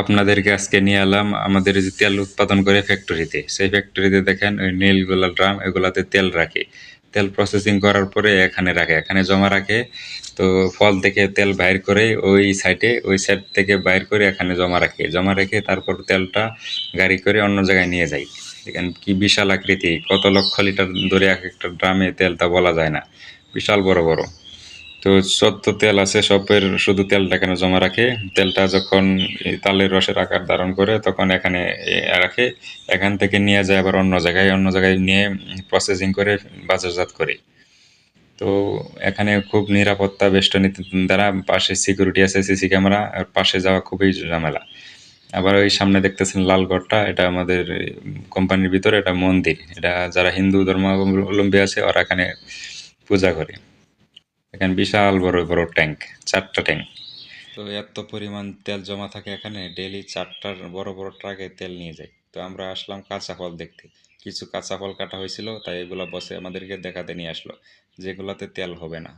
আপনাদেরকে আজকে নিয়ে এলাম আমাদের যে তেল উৎপাদন করে ফ্যাক্টরিতে। সেই ফ্যাক্টরিতে দেখেন ওই নীলগুলা ড্রাম এগুলাতে তেল রাখে। তেল প্রসেসিং করার পরে এখানে রাখে, এখানে জমা রাখে। তো ফল থেকে তেল বাইর করে ওই সাইডে, ওই সাইড থেকে বাইর করে এখানে জমা রাখে, জমা রেখে তারপর তেলটা গাড়ি করে অন্য জায়গায় নিয়ে যায়। এখানে কি বিশাল আকৃতি, কত লক্ষ লিটার ধরে এক একটা ড্রামে তেলটা বলা যায় না, বিশাল বড় বড়। তো যত তেল আছে সবের শুধু তেলটা কেন জমা রাখে, তেলটা যখন এই তালের রসের আকার ধারণ করে তখন এখানে রাখে। এখান থেকে নিয়ে যায় আবার অন্য জায়গায়, অন্য জায়গায় নিয়ে প্রসেসিং করে বাজারজাত করে। তো এখানে খুব নিরাপত্তা বেষ্টনী দ্বারা, পাশে সিকিউরিটি আছে, সিসি ক্যামেরা, আর পাশে যাওয়া খুবই ঝামেলা। আবার ওই সামনে দেখতেছেন লাল ঘরটা, এটা আমাদের কোম্পানির ভিতরে এটা মন্দির, এটা যারা হিন্দু ধর্মাবলম্বী আছে ওরা এখানে পূজা করে। এখানে বিশাল বড় বড় ট্যাঙ্ক, 4টা ট্যাঙ্ক। তো এত পরিমাণ তেল জমা থাকে এখানে, ডেইলি 4টার বড় বড় ট্রাকে তেল নিয়ে যায়। তো আমরা আসলাম কাঁচা ফল দেখতে, কিছু কাঁচা ফল কাটা হয়েছিল, তাই এগুলা বসে আমাদেরকে দেখাতে নিয়ে আসলো যেগুলাতে তেল হবে না।